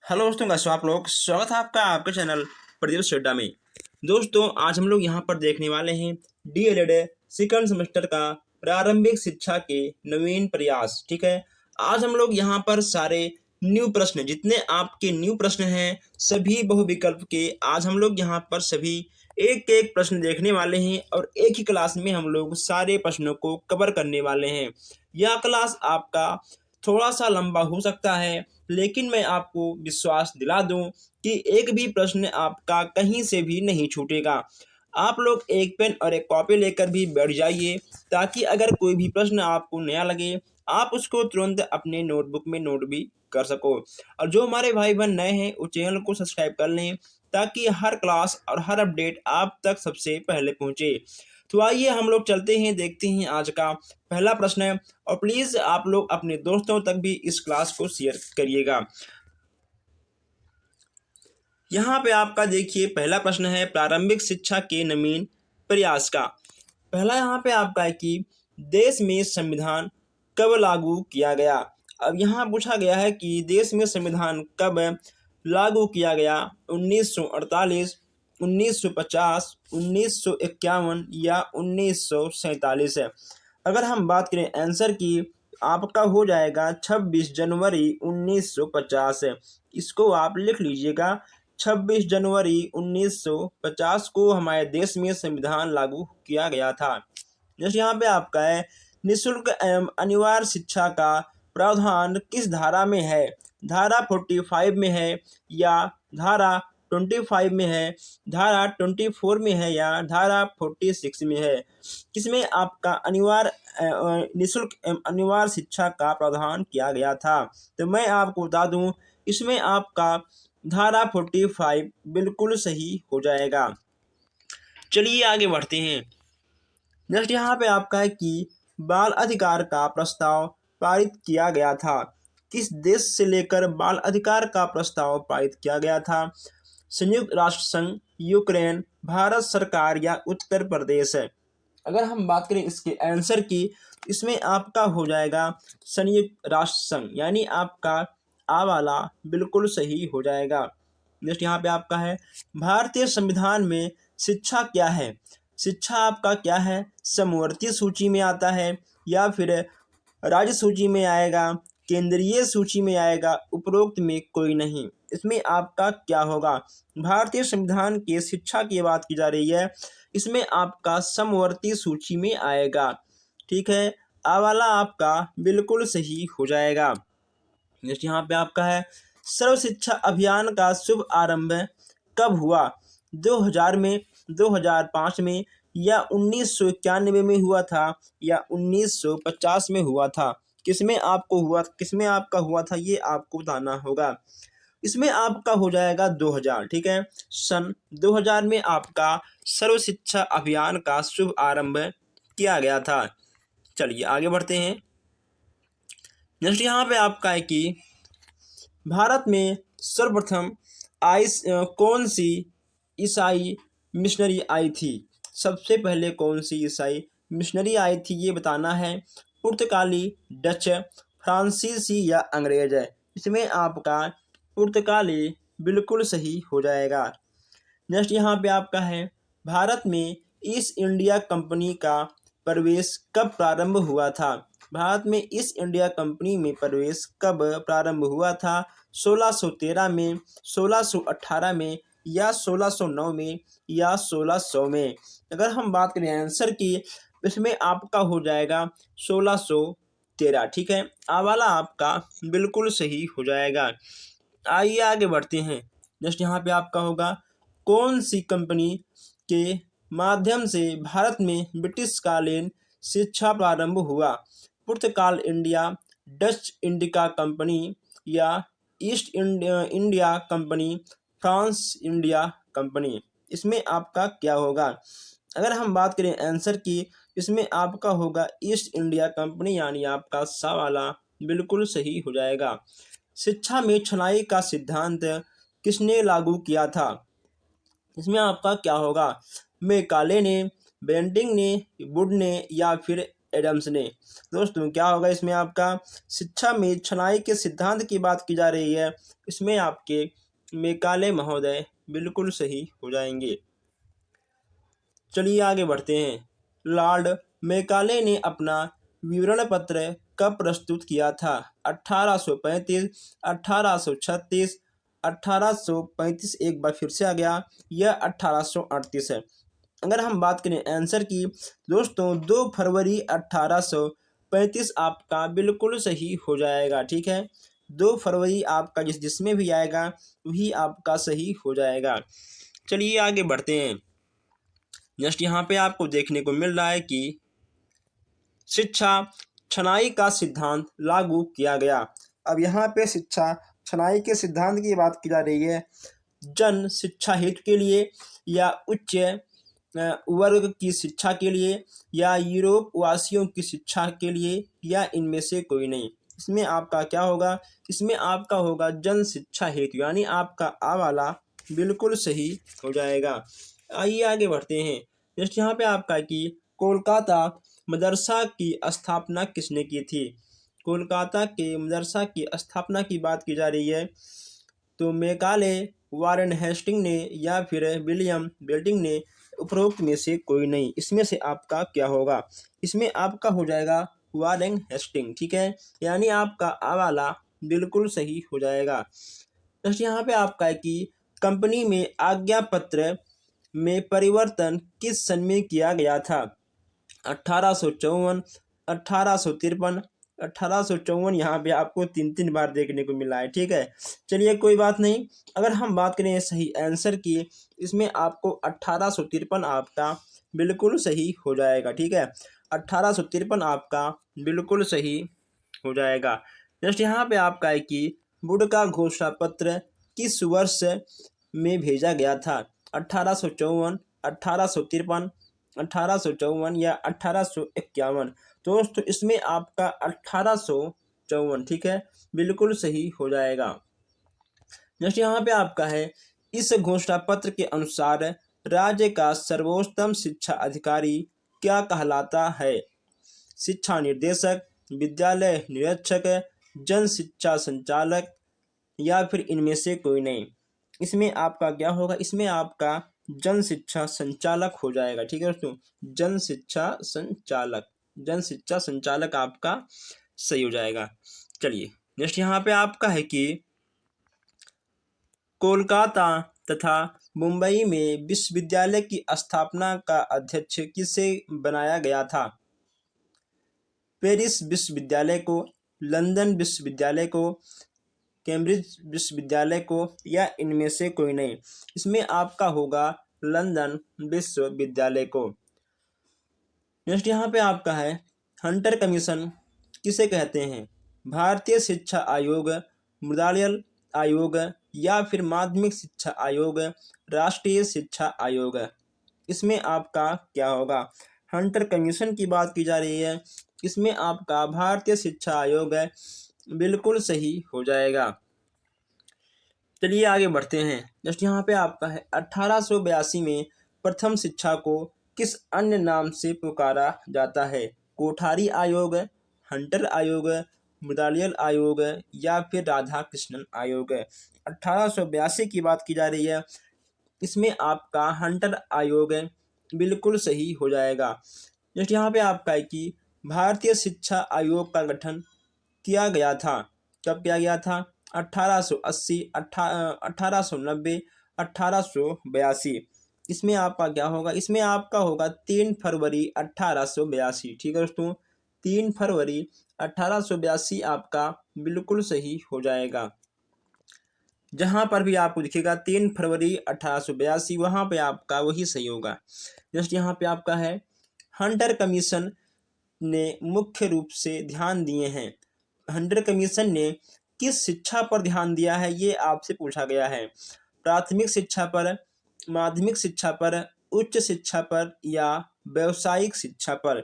Hello दोस्तों, कैसे हो आप लोग। स्वागत है आपका आपके चैनल प्रदीप शेड्डा में। दोस्तों, आज हम लोग यहाँ पर देखने वाले हैं डीएलएड सेकंड सेमेस्टर का प्रारंभिक शिक्षा के नवीन प्रयास। ठीक है, आज हम लोग यहाँ पर सारे न्यू प्रश्न, जितने आपके न्यू प्रश्न हैं सभी बहुविकल्प के, आज हम लोग यहाँ पर सभी एक एक प्रश्न देखने वाले हैं और एक ही क्लास में हम लोग सारे प्रश्नों को कवर करने वाले हैं। यह क्लास आपका थोड़ा सा लंबा हो सकता है, लेकिन मैं आपको विश्वास दिला दूं कि एक भी प्रश्न आपका कहीं से भी नहीं छूटेगा। आप लोग एक पेन और एक कॉपी लेकर भी बैठ जाइए, ताकि अगर कोई भी प्रश्न आपको नया लगे आप उसको तुरंत अपने नोटबुक में नोट भी कर सको। और जो हमारे भाई बहन नए हैं वो चैनल को सब्सक्राइब कर लें, ताकि हर क्लास और हर अपडेट आप तक सबसे पहले पहुंचे। तो आइए हम लोग चलते हैं, देखते हैं आज का पहला प्रश्न है। और प्लीज आप लोग अपने दोस्तों तक भी इस क्लास को शेयर करिएगा। यहाँ पे आपका देखिए पहला प्रश्न है प्रारंभिक शिक्षा के नवीन प्रयास का। पहला यहाँ पे आपका है कि देश में संविधान कब लागू किया गया। अब यहाँ पूछा गया है कि देश में संविधान कब लागू किया गया। 1948, 1950, 1951 या 1947 है। अगर हम बात करें आंसर की, आपका हो जाएगा 26 जनवरी 1950 है। इसको आप लिख लीजिएगा, 26 जनवरी 1950 को हमारे देश में संविधान लागू किया गया था। जैसे यहाँ पे आपका है निःशुल्क एवं अनिवार्य शिक्षा का प्रावधान किस धारा में है। धारा 45 में है या धारा 25 में है, धारा 24 में है या धारा 46 में है। किसमें आपका अनिवार्य निःशुल्क एवं अनिवार्य शिक्षा का प्रावधान किया गया था। तो मैं आपको बता दूं, इसमें आपका धारा 45 बिल्कुल सही हो जाएगा। चलिए आगे बढ़ते हैं। नेक्स्ट यहाँ पे आपका है कि बाल अधिकार का प्रस्ताव पारित किया गया था। किस देश से लेकर बाल अधिकार का प्रस्ताव पारित किया गया था। संयुक्त राष्ट्र संघ, यूक्रेन, भारत सरकार या उत्तर प्रदेश है। अगर हम बात करें इसके आंसर की, इसमें आपका हो जाएगा संयुक्त राष्ट्र संघ, यानी आपका आ वाला बिल्कुल सही हो जाएगा। नेक्स्ट यहाँ पे आपका है भारतीय संविधान में शिक्षा क्या है। शिक्षा आपका क्या है, समवर्ती सूची में आता है या फिर राज्य सूची में आएगा, केंद्रीय सूची में आएगा, उपरोक्त में कोई नहीं। इसमें आपका क्या होगा। भारतीय संविधान के शिक्षा की बात की जा रही है, इसमें आपका समवर्ती सूची में आएगा। ठीक है, आ वाला आपका बिल्कुल सही हो जाएगा। नेक्स्ट यहाँ पे आपका है सर्व शिक्षा अभियान का शुभ आरंभ कब हुआ। 2000 में, 2005 में या 1991 में हुआ था या 1950 में हुआ था। किसमें आपको हुआ, किसमें आपका हुआ था, ये आपको बताना होगा। इसमें आपका हो जाएगा 2000। ठीक है, सन 2000 में आपका सर्व शिक्षा अभियान का शुभ आरंभ किया गया था। चलिए आगे बढ़ते हैं। नेक्स्ट यहाँ पे आपका है कि भारत में सर्वप्रथम कौन सी ईसाई मिशनरी आई थी। सबसे पहले कौन सी ईसाई मिशनरी आई थी ये बताना है। पुर्तगाली, डच, फ्रांसीसी या अंग्रेज है। इसमें आपका पुर्तगाली बिल्कुल सही हो जाएगा। नेक्स्ट यहाँ पे आपका है भारत में ईस्ट इंडिया कंपनी का प्रवेश कब प्रारंभ हुआ था। भारत में ईस्ट इंडिया कंपनी में प्रवेश कब प्रारंभ हुआ था। 1613 में, 1618 में या 1609 में या 1600 में। अगर हम बात करें आंसर की, इसमें आपका हो जाएगा 1613। ठीक है, आ वाला आपका बिल्कुल सही हो जाएगा। आइए आगे बढ़ते हैं। नेक्स्ट यहाँ पे आपका होगा कौन सी कंपनी के माध्यम से भारत में ब्रिटिश कालीन शिक्षा प्रारंभ हुआ। पुर्तगाल इंडिया, डच इंडिका कंपनी या east India company, France India company. इसमें आपका क्या होगा। अगर हम बात करें आंसर की, इसमें आपका होगा ईस्ट इंडिया कंपनी, यानी आपका सा वाला बिल्कुल सही हो जाएगा। शिक्षा में छनाई का सिद्धांत किसने लागू किया था। इसमें आपका क्या होगा। मैकाले ने, बेंटिंग ने, वुड ने या फिर एडम्स ने। दोस्तों क्या होगा इसमें आपका, शिक्षा में छनाई के सिद्धांत की बात की जा रही है, इसमें आपके मैकाले महोदय बिल्कुल सही हो जाएंगे। चलिए आगे बढ़ते हैं। लॉर्ड मैकाले ने अपना विवरण पत्र कब प्रस्तुत किया था? 1835, 1836, 1835, एक बार फिर से आ गया, यह 1838 है। अगर हम बात करें आंसर की दोस्तों, 2 फरवरी 1835 आपका बिल्कुल सही हो जाएगा। ठीक है, 2 फरवरी आपका जिसमें भी आएगा वही आपका सही हो जाएगा। चलिए आगे बढ़ते हैं। नेक्स्ट यहाँ पे आपको देखने को मिल रहा है कि शिक्षा छनाई का सिद्धांत लागू किया गया। अब यहाँ पे शिक्षा छनाई के सिद्धांत की बात की जा रही है, जन शिक्षा हेतु के लिए या उच्च वर्ग की शिक्षा के लिए या यूरोप वासियों की शिक्षा के लिए या इनमें से कोई नहीं। इसमें आपका क्या होगा, इसमें आपका होगा जन शिक्षा हेतु, यानी आपका आ वाला बिल्कुल सही हो जाएगा। आइए आगे बढ़ते हैं। नेक्स्ट यहाँ पे आपका कि कोलकाता मदरसा की स्थापना किसने की थी? कोलकाता के मदरसा की स्थापना की बात की जा रही है, तो मैकाले, वारेन हेस्टिंग ने या फिर विलियम बेल्टिंग ने, उपरोक्त में से कोई नहीं। इसमें से आपका क्या होगा, इसमें आपका हो जाएगा वारेन हेस्टिंग। ठीक है, यानी आपका आ वाला बिल्कुल सही हो जाएगा। नेक्स्ट यहाँ पे आपका है कि कंपनी में आज्ञा पत्र में परिवर्तन किस सन में किया गया था? 1854, 1853, 1854, यहाँ पे आपको 3 बार देखने को मिला है। ठीक है, चलिए कोई बात नहीं। अगर हम बात करें सही आंसर की, इसमें आपको 1853 आपका बिल्कुल सही हो जाएगा। ठीक है, 1853 आपका बिल्कुल सही हो जाएगा। नेक्स्ट यहाँ पे आपका है कि वुड का घोषणा पत्र किस वर्ष में भेजा गया था? 1854, 1853, 1854 या 1851। दोस्तों इसमें आपका 1854, ठीक है, बिल्कुल सही हो जाएगा। नेक्स्ट यहाँ पे आपका है, इस घोषणा पत्र के अनुसार राज्य का सर्वोत्तम शिक्षा अधिकारी क्या कहलाता है? शिक्षा निर्देशक, विद्यालय निरीक्षक, जन शिक्षा संचालक या फिर इनमें से कोई नहीं। इसमें आपका क्या होगा, इसमें आपका जन शिक्षा संचालक हो जाएगा। ठीक है दोस्तों, जन शिक्षा संचालक, जन शिक्षा संचालक आपका सही हो जाएगा। चलिए नेक्स्ट यहाँ पे आपका है कि कोलकाता तथा मुंबई में विश्वविद्यालय की स्थापना का अध्यक्ष किसे बनाया गया था? पेरिस विश्वविद्यालय को, लंदन विश्वविद्यालय को, कैम्ब्रिज विश्वविद्यालय को या इनमें से कोई नहीं। इसमें आपका होगा लंदन विश्वविद्यालय को। नेक्स्ट यहाँ पे आपका है, हंटर कमीशन किसे कहते हैं? भारतीय शिक्षा आयोग, मुद्रालय आयोग या फिर माध्यमिक शिक्षा आयोग, राष्ट्रीय शिक्षा आयोग। इसमें आपका क्या होगा, हंटर कमीशन की बात की जा रही है, इसमें आपका भारतीय शिक्षा आयोग है, बिल्कुल सही हो जाएगा। चलिए आगे बढ़ते हैं। जस्ट यहाँ पे आपका है, 1882 में प्रथम शिक्षा को किस अन्य नाम से पुकारा जाता है? कोठारी आयोग, हंटर आयोग, मुद्रालय आयोग या फिर राधा कृष्णन आयोग। 1882 की बात की जा रही है, इसमें आपका हंटर आयोग बिल्कुल सही हो जाएगा। नेक्स्ट यहाँ पे आपका है कि भारतीय शिक्षा आयोग का गठन किया गया था, कब किया गया था? 1880, 1890, 1882। इसमें आपका क्या होगा, इसमें आपका होगा 3 फरवरी 1882। ठीक है दोस्तों, 3 फरवरी 1882 आपका बिल्कुल सही हो जाएगा। जहाँ पर भी आपको दिखेगा 3 फरवरी 1882, वहाँ पे आपका वही सही होगा। जस्ट यहाँ पे आपका है, हंटर कमीशन ने मुख्य रूप से ध्यान दिए हैं। हंटर कमीशन ने किस शिक्षा पर ध्यान दिया है, ये आपसे पूछा गया है। प्राथमिक शिक्षा पर, माध्यमिक शिक्षा पर, उच्च शिक्षा पर या व्यावसायिक शिक्षा पर।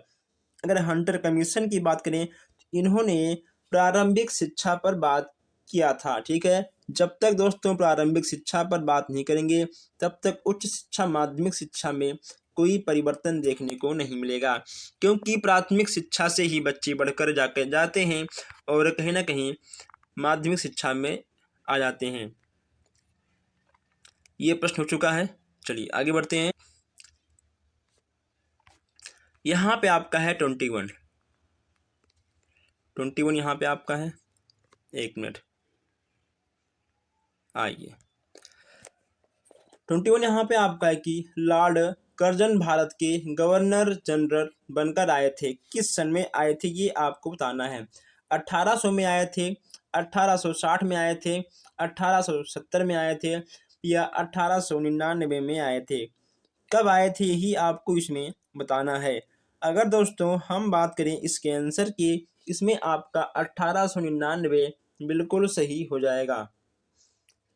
अगर हंटर कमीशन की बात करें, इन्होंने प्रारंभिक शिक्षा पर बात किया था। ठीक है, जब तक दोस्तों प्रारंभिक शिक्षा पर बात नहीं करेंगे तब तक उच्च शिक्षा, माध्यमिक शिक्षा में कोई परिवर्तन देखने को नहीं मिलेगा, क्योंकि प्राथमिक शिक्षा से ही बच्चे बढ़कर जाते हैं और कहीं ना कहीं माध्यमिक शिक्षा में आ जाते हैं। ये प्रश्न हो चुका है। चलिए आगे बढ़ते हैं। यहाँ पे आपका है 21 यहाँ पे आपका है। एक मिनट, आइए 21 यहाँ पे आपका है कि लॉर्ड कर्जन भारत के गवर्नर जनरल बनकर आए थे। किस सन में आए थे ये आपको बताना है। 1800 में आए थे, 1860 में आए थे, 1870 में आए थे या 1899 में आए थे। कब आए थे यही आपको इसमें बताना है। अगर दोस्तों हम बात करें इसके आंसर की, इसमें आपका 1899 बिल्कुल सही हो जाएगा।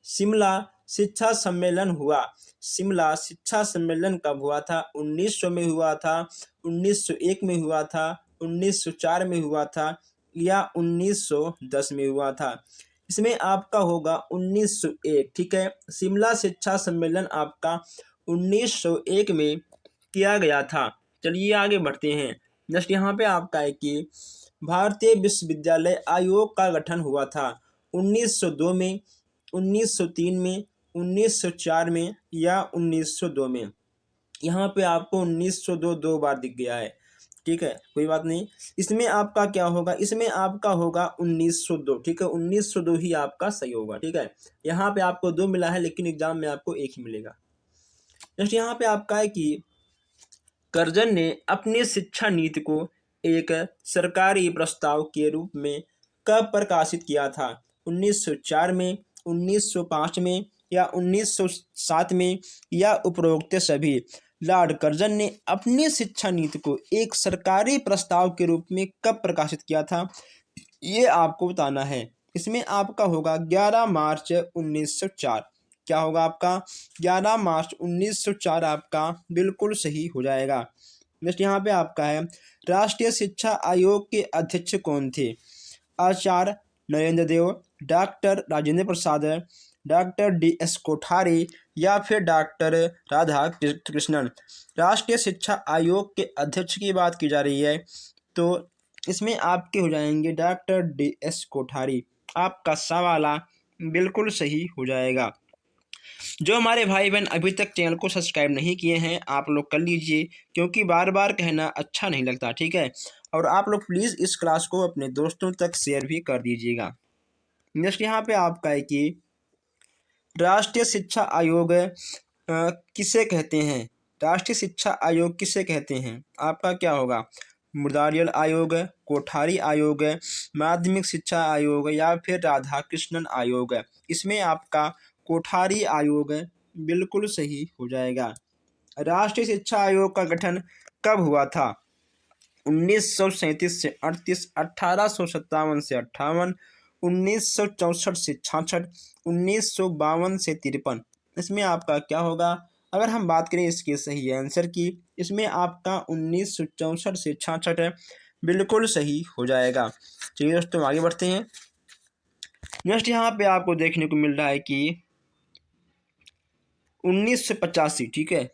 शिमला शिक्षा सम्मेलन हुआ। शिमला शिक्षा सम्मेलन कब हुआ था? 1900 में हुआ था, 1901 में हुआ था, 1904 में हुआ था या 1910 में हुआ था। इसमें आपका होगा 1901। ठीक है, शिमला शिक्षा सम्मेलन आपका 1901 में किया गया था। चलिए आगे बढ़ते हैं। नेक्स्ट यहाँ पे आपका है कि भारतीय विश्वविद्यालय आयोग का गठन हुआ था 1902 में, 1903 में, 1904 में या 1902 में। यहाँ पे आपको 1902 दो बार दिख गया है। ठीक है, कोई बात नहीं। इसमें आपका क्या होगा? इसमें आपका होगा 1902। ठीक है, 1902 ही आपका सही होगा। ठीक है, यहाँ पे आपको दो मिला है लेकिन एग्जाम में आपको एक ही मिलेगा। नेक्स्ट यहाँ पे आपका है कि कर्जन ने अपनी शिक्षा नीति को एक सरकारी प्रस्ताव के रूप में कब प्रकाशित किया था? 1904 में, 1905 में या 1907 में या उपरोक्त सभी। लॉर्ड कर्जन ने अपनी शिक्षा नीति को एक सरकारी प्रस्ताव के रूप में कब प्रकाशित किया था ये आपको बताना है। इसमें आपका होगा 11 मार्च 1904। क्या होगा आपका? 11 मार्च 1904 आपका बिल्कुल सही हो जाएगा। नेक्स्ट यहाँ पे आपका है राष्ट्रीय शिक्षा आयोग के अध्यक्ष कौन थे? आचार्य नरेंद्र देव, doctor Rajendra Prasad, doctor DS Kothari या फिर डॉक्टर राधा कृष्णन। राष्ट्रीय शिक्षा आयोग के अध्यक्ष की बात की जा रही है तो इसमें आपके हो जाएंगे डॉक्टर DS कोठारी। आपका सवाल बिल्कुल सही हो जाएगा। जो हमारे भाई बहन अभी तक चैनल को सब्सक्राइब नहीं किए हैं आप लोग कर लीजिए, क्योंकि बार बार कहना अच्छा नहीं लगता। ठीक है, और आप लोग प्लीज़ इस क्लास को अपने दोस्तों तक शेयर भी कर दीजिएगा। नेक्स्ट यहाँ पे आपका है कि राष्ट्रीय शिक्षा आयोग किसे कहते हैं? राष्ट्रीय शिक्षा आयोग किसे कहते हैं? आपका क्या होगा? मुरारलाल आयोग, कोठारी आयोग, माध्यमिक शिक्षा आयोग या फिर राधा कृष्णन आयोग। इसमें आपका कोठारी आयोग बिल्कुल सही हो जाएगा। राष्ट्रीय शिक्षा आयोग का गठन कब हुआ था? 1937 से 38, 1857 से 58, 1964 से 66, 1952 से 53। इसमें आपका क्या होगा? अगर हम बात करें इसके सही आंसर की, इसमें आपका 1964 से 66 बिल्कुल सही हो जाएगा। चलिए दोस्तों आगे बढ़ते हैं। नेक्स्ट यहाँ पे आपको देखने को मिल रहा है कि 1985। ठीक है,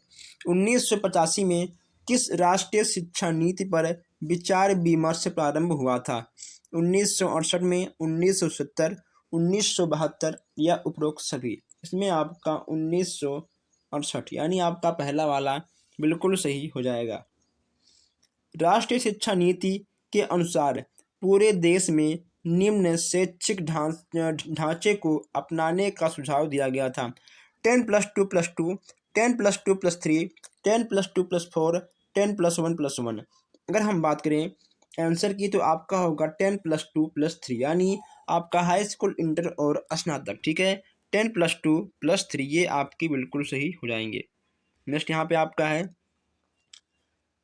1985 में किस राष्ट्रीय शिक्षा नीति पर विचार विमर्श प्रारंभ हुआ था? 1968 में, 1970, 1972 या उपरोक्त सभी। इसमें आपका 1968 यानी आपका पहला वाला बिल्कुल सही हो जाएगा। राष्ट्रीय शिक्षा नीति के अनुसार पूरे देश में निम्न शैक्षिक ढांचे को अपनाने का सुझाव दिया गया था। 10+2+2, 10+2+3, 10+2+4, 10+1+1। अगर हम बात करें आंसर की तो आपका होगा 10+2+3 यानी आपका हाई स्कूल, इंटर और स्नातक। ठीक है, 10+2+3 ये आपकी बिल्कुल सही हो जाएंगे। नेक्स्ट यहाँ पे आपका है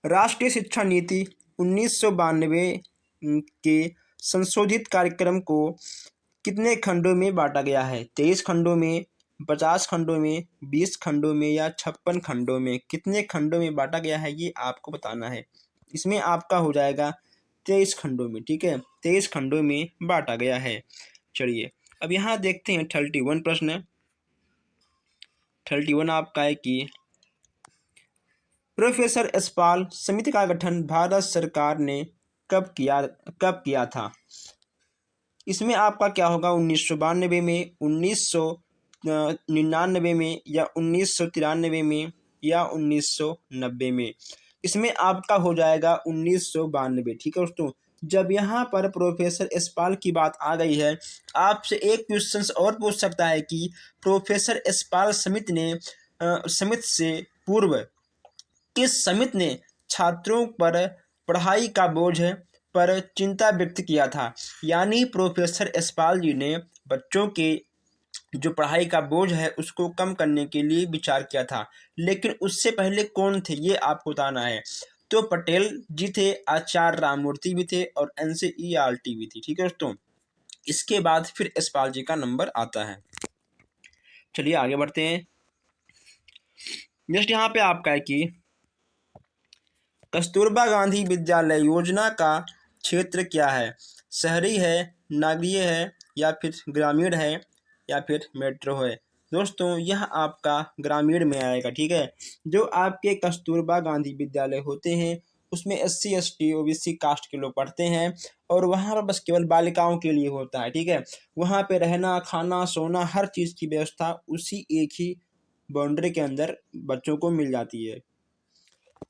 राष्ट्रीय शिक्षा नीति 1992 के संशोधित कार्यक्रम को कितने खंडों में बांटा गया है? 23 खंडों में, 50 खंडों में, 20 खंडों में या 56 खंडों में? कितने खंडों में बांटा गया है ये आपको बताना है। इसमें आपका हो जाएगा 23 खंडों में। ठीक है, 23 खंडों में बांटा गया है। चलिए अब यहाँ देखते हैं 31 प्रश्न। 31 आपका है कि प्रोफेसर यशपाल समिति का गठन भारत सरकार ने कब किया था? इसमें आपका क्या होगा? 1992 में, 1999 में, या 1993 में, या 1990 में। इसमें आपका हो जाएगा 1992। ठीक है दोस्तों। जब यहाँ पर प्रोफेसर यशपाल की बात आ गई है, आपसे एक क्वेश्चन और पूछ सकता है कि प्रोफेसर यशपाल समिति से पूर्व किस समिति ने छात्रों पर पढ़ाई का बोझ पर चिंता व्यक्त किया था? यानी प्रोफेसर यशपाल जी ने बच्चों के जो पढ़ाई का बोझ है उसको कम करने के लिए विचार किया था, लेकिन उससे पहले कौन थे ये आपको बताना है। तो पटेल जी थे, आचार्य राममूर्ति भी थे, और NCERT भी थी। ठीक है दोस्तों। इसके बाद फिर यशपाल जी का नंबर आता है। चलिए आगे बढ़ते हैं। नेक्स्ट यहाँ पे आपका है कि कस्तूरबा गांधी विद्यालय योजना का क्षेत्र क्या है? शहरी है, नगरीय है, या फिर ग्रामीण है, या फिर मेट्रो है? दोस्तों यह आपका ग्रामीण में आएगा। ठीक है। जो आपके कस्तूरबा गांधी विद्यालय होते हैं उसमें SC ST OBC कास्ट के लोग पढ़ते हैं, और वहाँ पर बस केवल बालिकाओं के लिए होता है। ठीक है। वहाँ पे रहना, खाना, सोना, हर चीज़ की व्यवस्था उसी एक ही बाउंड्री के अंदर बच्चों को मिल जाती है।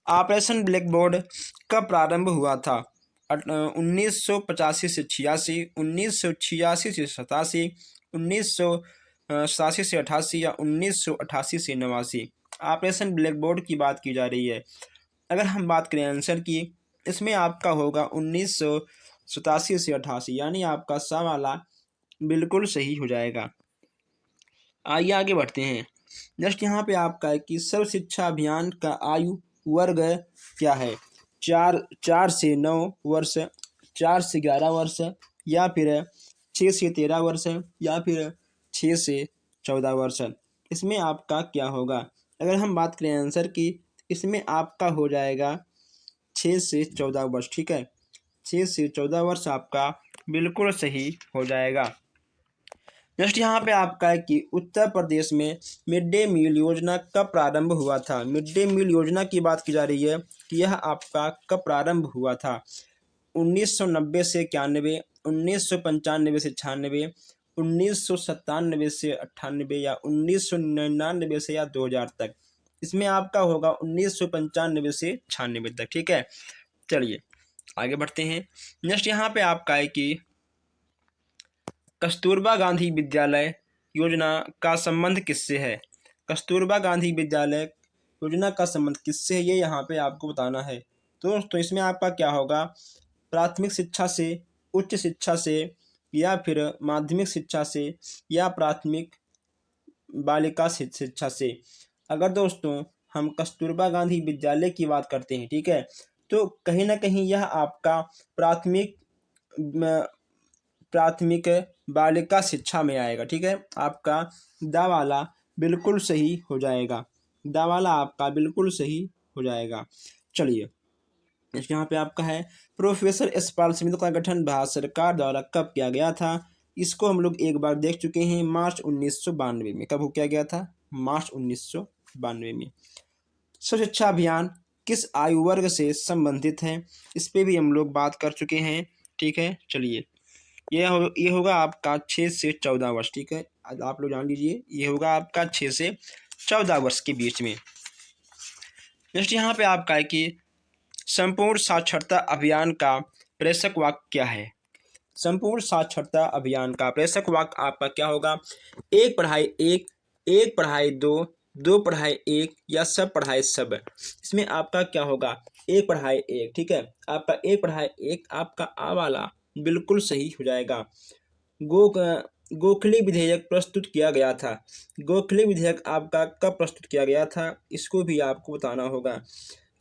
ऑपरेशन ब्लैक बोर्ड कब प्रारंभ हुआ था? 1985 से 86, 1986 से 87, 1987 से 88, या 1988 से 89? ऑपरेशन ब्लैक बोर्ड की बात की जा रही है। अगर हम बात करें आंसर की, इसमें आपका होगा 1987 से 88, यानी आपका सवाल बिल्कुल सही हो जाएगा। आइए आगे बढ़ते हैं। नेक्स्ट यहाँ पे आपका है कि सर्व शिक्षा अभियान का आयु वर्ग क्या है? 4 से 9 वर्ष, 4 से 11 वर्ष, या फिर 6 से 13 वर्ष, या फिर 6 से 14 वर्ष? इसमें आपका क्या होगा? अगर हम बात करें आंसर की, इसमें आपका हो जाएगा 6 से 14 वर्ष। ठीक है। 6 से 14 वर्ष आपका बिल्कुल सही हो जाएगा। नेक्स्ट यहाँ पे आपका है कि उत्तर प्रदेश में मिड डे मील योजना कब प्रारंभ हुआ था? मिड डे मील योजना की बात की जा रही है कि यह आपका कब प्रारंभ हुआ था? 1990 से 91, 1995 से 96, 1997 से 98, या 1999 से या 2000 तक? इसमें आपका होगा 1995 से 96 तक। ठीक है। चलिए आगे बढ़ते हैं। नेक्स्ट यहाँ पे आपका है कि कस्तूरबा गांधी विद्यालय योजना का संबंध किससे है? कस्तूरबा गांधी विद्यालय योजना का संबंध किससे है ये यहाँ पे आपको बताना है। तो दोस्तों इसमें आपका क्या होगा? प्राथमिक शिक्षा से, उच्च शिक्षा से, या फिर माध्यमिक शिक्षा से, या प्राथमिक बालिका शिक्षा से? अगर दोस्तों हम कस्तूरबा गांधी विद्यालय की बात करते हैं, ठीक है, तो कहीं ना कहीं यह आपका प्राथमिक बालिका शिक्षा में आएगा। ठीक है। आपका दावाला बिल्कुल सही हो जाएगा। दावाला आपका बिल्कुल सही हो जाएगा। चलिए यहाँ पे आपका है प्रोफेसर यशपाल समिति का गठन भारत सरकार द्वारा कब किया गया था? इसको हम लोग एक बार देख चुके हैं, मार्च 1992 में। कब किया गया था? मार्च 1992 में। सर्व शिक्षा अभियान किस आयु वर्ग से संबंधित है? इस पे भी हम लोग बात कर चुके हैं। ठीक है। चलिए ये होगा आपका 6 से 14 वर्ष। ठीक है। आप लोग जान लीजिए, ये होगा आपका 6 से 14 वर्ष के बीच में। नेक्स्ट यहाँ पे आपका है कि संपूर्ण साक्षरता अभियान का प्रेषक वाक्य क्या है? संपूर्ण साक्षरता अभियान का प्रेषक वाक्य आपका क्या होगा? एक पढ़ाई एक, एक पढ़ाई दो, दो पढ़ाई एक, या सब पढ़ाई सब? इसमें आपका क्या होगा? एक पढ़ाई एक। ठीक है। आपका एक पढ़ाई एक आपका आ वाला बिल्कुल सही हो जाएगा। गोखले विधेयक प्रस्तुत किया गया था। गोखले विधेयक आपका कब प्रस्तुत किया गया था? इसको भी आपको बताना होगा।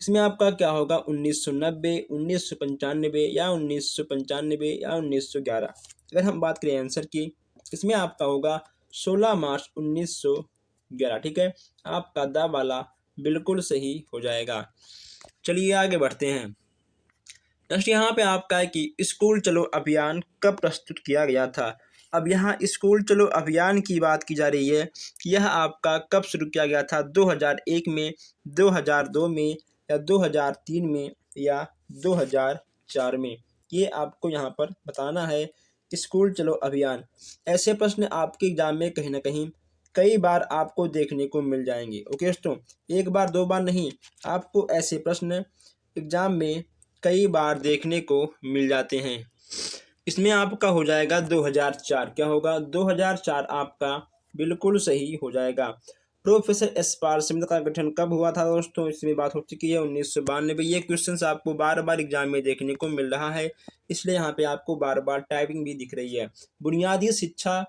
इसमें आपका क्या होगा? 1990, 1995, या 1995, या 1911? अगर हम बात करें आंसर की, इसमें आपका होगा 16 मार्च 1911। ठीक है। आपका दा वाला बिल्कुल सही हो जाएगा। चलिए आगे बढ़ते हैं। नेक्स्ट यहाँ पे आपका है कि स्कूल चलो अभियान कब प्रस्तुत किया गया था? अब यहाँ स्कूल चलो अभियान की बात की जा रही है कि यह आपका कब शुरू किया गया था? 2001 में, 2002 में, या 2003 में या 2004 में? ये आपको यहाँ पर बताना है। स्कूल चलो अभियान, ऐसे प्रश्न आपके एग्जाम में कहीं ना कहीं कई बार आपको देखने को मिल जाएंगे। ओके दोस्तों, एक बार दो बार नहीं, आपको ऐसे प्रश्न एग्जाम में कई बार देखने को मिल जाते हैं। इसमें आपका हो जाएगा 2004। क्या होगा? 2004 आपका बिल्कुल सही हो जाएगा। प्रोफेसर एस्पार समिति का गठन कब हुआ था दोस्तों? इसमें बात हो चुकी है 1992। ये क्वेश्चंस आपको बार बार एग्जाम में देखने को मिल रहा है, इसलिए यहाँ पे आपको बार बार टाइपिंग भी दिख रही है। बुनियादी शिक्षा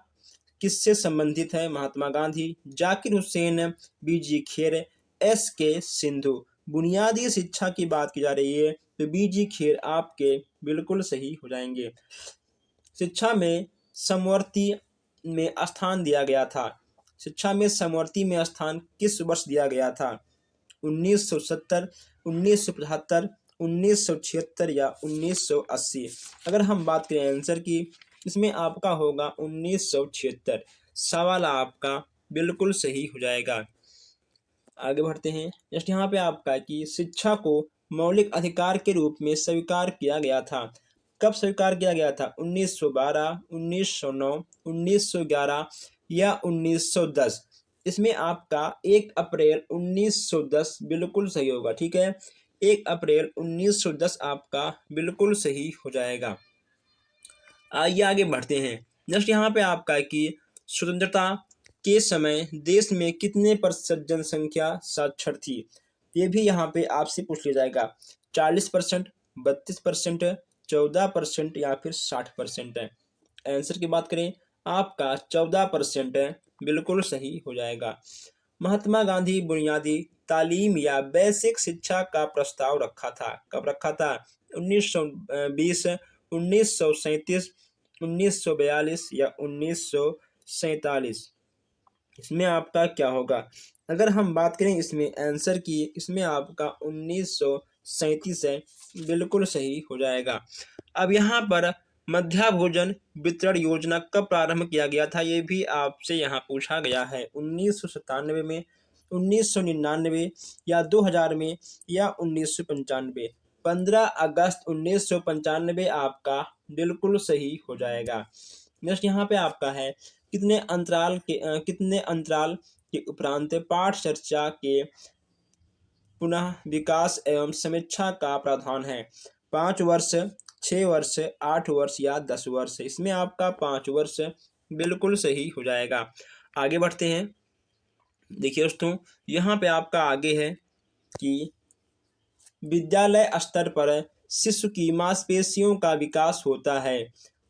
किससे संबंधित है? महात्मा गांधी, जाकिर हुसैन, बीजी खेर, SK सिंधु। बुनियादी शिक्षा की बात की जा रही है तो बीजी खेर आपके बिल्कुल सही हो जाएंगे। शिक्षा में समवर्ती में स्थान दिया गया था। शिक्षा में समवर्ती में स्थान किस वर्ष दिया गया था? 1970, 1975, 1976 या 1980? अगर हम बात करें आंसर की, इसमें आपका होगा 1976। सवाल आपका बिल्कुल सही हो जाएगा। आगे बढ़ते हैं। जस्ट यहाँ पे आपका कि शिक्षा को मौलिक अधिकार के रूप में स्वीकार किया गया था। कब स्वीकार किया गया था? 1912, 1909, 1911 या 1910? इसमें आपका 1 अप्रैल 1910 बिल्कुल सही होगा। ठीक है, 1 अप्रैल 1910 आपका बिल्कुल सही हो जाएगा। आइए आगे बढ़ते हैं। जस्ट यहाँ पे आपका कि स्वतंत्रता के समय देश में कितने प्रतिशत जनसंख्या साक्षर थी? ये भी यहाँ पे आपसे पूछ लिया जाएगा। 40%, 32%, 14% या फिर 60% है? आंसर की बात करें, आपका 14% बिल्कुल सही हो जाएगा। महात्मा गांधी बुनियादी तालीम या बेसिक शिक्षा का प्रस्ताव रखा था। कब रखा था? 1920, 1937, 1942 या 1947? इसमें आपका क्या होगा? अगर हम बात करें इसमें आंसर की, इसमें आपका 1937 है, बिल्कुल सही हो जाएगा। अब यहाँ पर मध्याह्न भोजन वितरण योजना कब प्रारंभ किया गया था? ये भी आपसे यहाँ पूछा गया है। 1997 में, 1999 या 2000 में या 1995? 15 अगस्त 1995 आपका बिल्कुल सही हो जाएगा। नेक्स्ट यहाँ पे आपका है कितने अंतराल के उपरांत पाठ चर्चा के पुनः विकास एवं समीक्षा का प्रावधान है? 5 वर्ष, 6 वर्ष, 8 वर्ष या 10 वर्ष? इसमें आपका 5 वर्ष बिल्कुल सही हो जाएगा। आगे बढ़ते हैं। देखिए दोस्तों, यहाँ पे आपका आगे है कि विद्यालय स्तर पर शिशु की मांसपेशियों का विकास होता है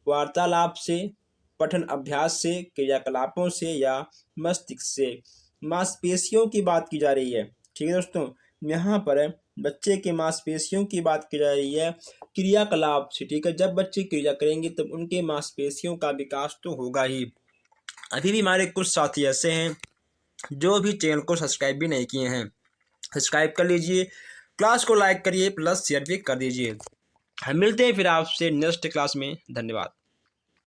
वार्तालाप से, पठन अभ्यास से, क्रियाकलापों से या मस्तिष्क से? मांसपेशियों की बात की जा रही है। ठीक है दोस्तों, यहाँ पर बच्चे के मांसपेशियों की बात की जा रही है क्रियाकलाप से। ठीक है, जब बच्चे क्रिया करेंगे तब उनके मांसपेशियों का विकास तो होगा ही। अभी भी हमारे कुछ साथी ऐसे हैं जो भी चैनल को सब्सक्राइब भी नहीं किए हैं, सब्सक्राइब कर लीजिए, क्लास को लाइक करिए, प्लस शेयर भी कर दीजिए। हम मिलते हैं फिर आपसे नेक्स्ट क्लास में। धन्यवाद।